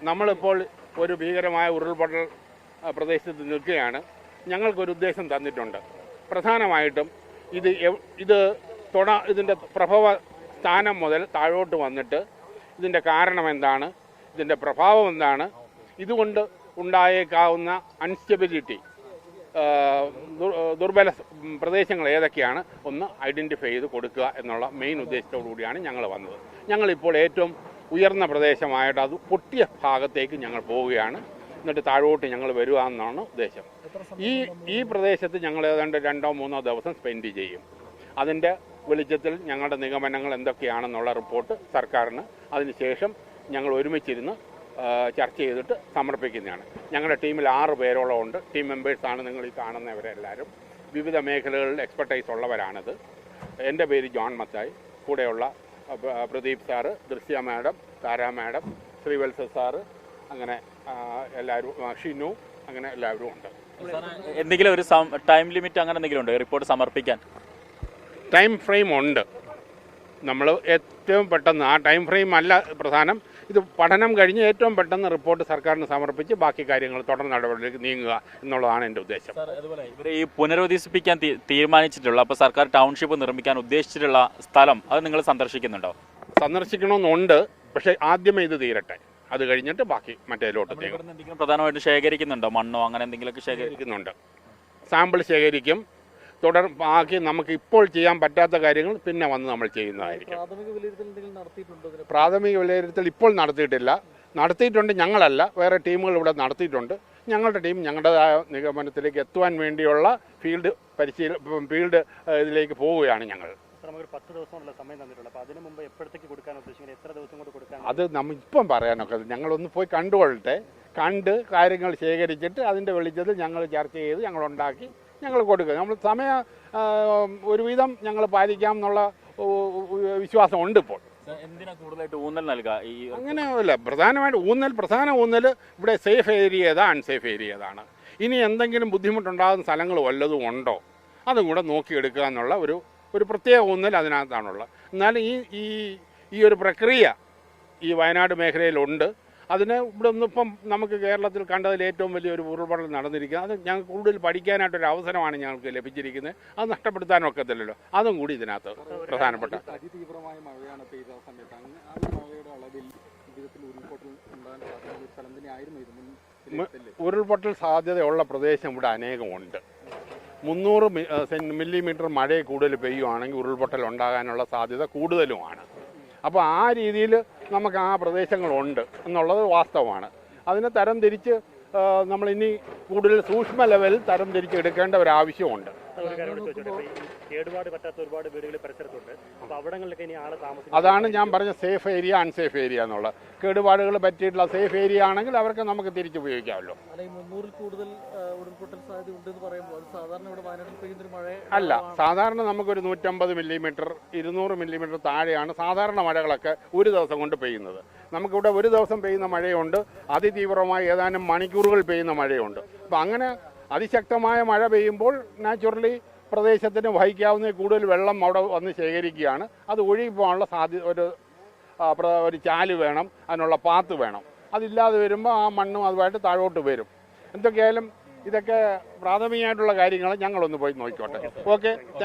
നമ്മളിപ്പോൾ ഒരു ഭീകരമായ ഉരുൾപൊട്ടൽ പ്രദേശത്ത് നിൽക്കുകയാണ്. ഞങ്ങൾക്കൊരു ഉദ്ദേശം തന്നിട്ടുണ്ട്. പ്രധാനമായിട്ടും ഇതിൻ്റെ പ്രഭവ സ്ഥാനം മുതൽ താഴോട്ട് വന്നിട്ട് ഇതിൻ്റെ കാരണം എന്താണ്, ഇതിൻ്റെ പ്രഭാവം എന്താണ്, ഇതുകൊണ്ട് ഉണ്ടായേക്കാവുന്ന അൺസ്റ്റെബിലിറ്റി, ദുർബല പ്രദേശങ്ങൾ ഏതൊക്കെയാണ് ഒന്ന് ഐഡൻറ്റിഫൈ ചെയ്ത് കൊടുക്കുക എന്നുള്ള മെയിൻ ഉദ്ദേശത്തോടു കൂടിയാണ് ഞങ്ങൾ വന്നത്. ഞങ്ങളിപ്പോൾ ഏറ്റവും ഉയർന്ന പ്രദേശമായിട്ട് അത് പൊട്ടിയ ഭാഗത്തേക്ക് ഞങ്ങൾ പോവുകയാണ്. എന്നിട്ട് താഴോട്ട് ഞങ്ങൾ വരിക എന്നാണ് ഉദ്ദേശം. ഈ പ്രദേശത്ത് ഞങ്ങൾ ഏതാണ്ട് 2-3 ദിവസം സ്പെൻഡ് ചെയ്യും. അതിൻ്റെ വെളിച്ചത്തിൽ ഞങ്ങളുടെ നിഗമനങ്ങൾ എന്തൊക്കെയാണെന്നുള്ള റിപ്പോർട്ട് സർക്കാരിന് അതിനുശേഷം ഞങ്ങൾ ഒരുമിച്ചിരുന്ന് ചർച്ച ചെയ്തിട്ട് സമർപ്പിക്കുന്നതാണ്. ഞങ്ങളുടെ ടീമിൽ 6 പേരോളം ഉണ്ട്. ടീം മെമ്പേഴ്സാണ് നിങ്ങൾ ഈ കാണുന്നവരെല്ലാവരും. വിവിധ മേഖലകളിൽ എക്സ്പെർട്ടൈസ് ഉള്ളവരാണിത്. എൻ്റെ പേര് ജോൺ മത്തായി. കൂടെയുള്ള പ്രദീപ് സാറ്, ദൃശ്യ മാഡം, താര മാഡം, ശ്രീവത്സ സാറ്, അങ്ങനെ എല്ലാവരും, ഷിനു, അങ്ങനെ എല്ലാവരും ഉണ്ട്. എന്തെങ്കിലും ഒരു ടൈം ലിമിറ്റ് അങ്ങനെ എന്തെങ്കിലും ഉണ്ടോ റിപ്പോർട്ട് സമർപ്പിക്കാൻ? ടൈം ഫ്രെയിം ഉണ്ട്. നമ്മൾ ഏറ്റവും പെട്ടെന്ന്, ആ ടൈം ഫ്രെയിം അല്ല പ്രധാനം, ഇത് പഠനം കഴിഞ്ഞ് ഏറ്റവും പെട്ടെന്ന് റിപ്പോർട്ട് സർക്കാരിന് സമർപ്പിച്ച് ബാക്കി കാര്യങ്ങൾ തുടർ നടപടിയിലേക്ക് നീങ്ങുക എന്നുള്ളതാണ് എൻ്റെ ഉദ്ദേശം. അതുപോലെ ഇവർ ഈ പുനരധിവസിപ്പിക്കാൻ തീരുമാനിച്ചിട്ടുള്ള, അപ്പോൾ സർക്കാർ ടൗൺഷിപ്പ് നിർമ്മിക്കാൻ ഉദ്ദേശിച്ചിട്ടുള്ള സ്ഥലം അത് നിങ്ങൾ സന്ദർശിക്കുന്നുണ്ടോ? സന്ദർശിക്കണമെന്നുണ്ട്, പക്ഷേ ആദ്യമേ ഇത് തീരട്ടെ, അത് കഴിഞ്ഞിട്ട് ബാക്കി മറ്റേലോട്ട് എന്തെങ്കിലും പ്രധാനമായിട്ട് ശേഖരിക്കുന്നുണ്ടോ? മണ്ണോ അങ്ങനെ എന്തെങ്കിലുമൊക്കെ ശേഖരിക്കുന്നുണ്ട്. സാമ്പിൾ ശേഖരിക്കും. ബാക്കി നമുക്ക് ഇപ്പോൾ ചെയ്യാൻ പറ്റാത്ത കാര്യങ്ങൾ പിന്നെ വന്ന് നമ്മൾ ചെയ്യുന്നതായിരിക്കും. പ്രാഥമിക വിലയിരുത്തൽ ഇപ്പോൾ നടത്തിയിട്ടില്ല. നടത്തിയിട്ടുണ്ട്, ഞങ്ങളല്ല, വേറെ ടീമുകൾ ഇവിടെ നടത്തിയിട്ടുണ്ട്. ഞങ്ങളുടെ ടീം ഞങ്ങളുടേതായ നിഗമനത്തിലേക്ക് എത്തുവാൻ വേണ്ടിയുള്ള ഫീൽഡ് ഇതിലേക്ക് പോവുകയാണ് ഞങ്ങൾ. അത് നമ്മൾ ഇപ്പം പറയാനൊക്കെ, ഞങ്ങളൊന്ന് പോയി കണ്ടുകൊള്ളട്ടെ. കണ്ട് കാര്യങ്ങൾ ശേഖരിച്ചിട്ട് അതിൻ്റെ വെളിച്ചത്തിൽ ഞങ്ങൾ ചർച്ച ചെയ്ത് ഞങ്ങളുണ്ടാക്കി ഞങ്ങൾ കൊടുക്കുക. നമ്മൾ സമയം ഒരുവിധം ഞങ്ങൾ പാലിക്കാം എന്നുള്ള വിശ്വാസമുണ്ട് ഇപ്പോൾ. എന്തിനാ കൂടുതലായിട്ട് ഊന്നൽ നൽകുക? അങ്ങനെയല്ല, പ്രധാന ഊന്നൽ ഇവിടെ സേഫ് ഏരിയ ഏതാ, അൺസേഫ് ഏരിയ ഏതാണ്, ഇനി എന്തെങ്കിലും ബുദ്ധിമുട്ടുണ്ടാകുന്ന സ്ഥലങ്ങൾ വല്ലതും ഉണ്ടോ, അതും കൂടെ നോക്കിയെടുക്കുക എന്നുള്ള ഒരു പ്രത്യേക ഊന്നൽ അതിനകത്താണുള്ളത്. എന്നാലും ഈ ഒരു പ്രക്രിയ ഈ വയനാട് മേഖലയിലുണ്ട്. അതിന് ഇവിടെ ഒന്നിപ്പം നമുക്ക് കേരളത്തിൽ കണ്ടതിൽ ഏറ്റവും വലിയൊരു ഉരുൾപൊട്ടൽ നടന്നിരിക്കുക. അത് ഞങ്ങൾക്ക് കൂടുതൽ പഠിക്കാനായിട്ടൊരു അവസരമാണ് ഞങ്ങൾക്ക് ലഭിച്ചിരിക്കുന്നത്. അത് നഷ്ടപ്പെടുത്താനൊക്കത്തില്ലല്ലോ. അതും കൂടി ഇതിനകത്ത് പ്രധാനപ്പെട്ട. അതിതീവ്രമായ മഴയാണ് പെയ്ത സമയത്ത് ആ മഴയുടെ അളവിൽ ഉരുൾപൊട്ടൽ സാധ്യതയുള്ള പ്രദേശം ഇവിടെ അനേകമുണ്ട്. 300 മില്ലിമീറ്റർ മഴ കൂടുതൽ പെയ്യുവാണെങ്കിൽ ഉരുൾപൊട്ടൽ ഉണ്ടാകാനുള്ള സാധ്യത കൂടുതലുമാണ്. അപ്പോൾ ആ രീതിയിൽ നമുക്ക് ആ പ്രദേശങ്ങളുണ്ട് എന്നുള്ളത് വാസ്തവമാണ്. അതിനെ തരം തിരിച്ച് നമ്മളിനി കൂടുതൽ സൂക്ഷ്മ ലെവലിൽ തരം തിരിച്ചെടുക്കേണ്ട ഒരു ആവശ്യമുണ്ട്. അതാണ് ഞാൻ പറഞ്ഞ സേഫ് ഏരിയ, അൺസേഫ് ഏരിയ എന്നുള്ളത്. കേടുപാടുകൾ പറ്റിയിട്ടുള്ള സേഫ് ഏരിയ ആണെങ്കിൽ അവർക്ക് നമുക്ക് തിരിച്ചുപയോഗിക്കാമല്ലോ. അല്ല, സാധാരണ നമുക്കൊരു 150 മില്ലിമീറ്റർ 200 മില്ലിമീറ്റർ താഴെയാണ് സാധാരണ മഴകളൊക്കെ ഒരു ദിവസം കൊണ്ട് പെയ്യുന്നത്. നമുക്കിവിടെ ഒരു ദിവസം പെയ്യുന്ന മഴയുണ്ട്, അതിതീവ്രമായി ഏതാനും മണിക്കൂറുകൾ പെയ്യുന്ന മഴയുണ്ട്. അപ്പം അങ്ങനെ അതിശക്തമായ മഴ പെയ്യുമ്പോൾ നാച്ചുറലി പ്രദേശത്തിന് വഹിക്കാവുന്ന കൂടുതൽ വെള്ളം അവിടെ വന്ന് ശേഖരിക്കുകയാണ്. അത് ഒഴുകി പോകാനുള്ള സാധ്യത, ഒരു ചാല് വേണം, അതിനുള്ള പാത്ത് വേണം. അതില്ലാതെ വരുമ്പോൾ ആ മണ്ണും അതുമായിട്ട് താഴോട്ട് വരും. എന്തൊക്കെയായാലും ഇതൊക്കെ പ്രാഥമികമായിട്ടുള്ള കാര്യങ്ങൾ ഞങ്ങളൊന്ന് പോയി നോക്കിക്കോട്ടെ. ഓക്കെ.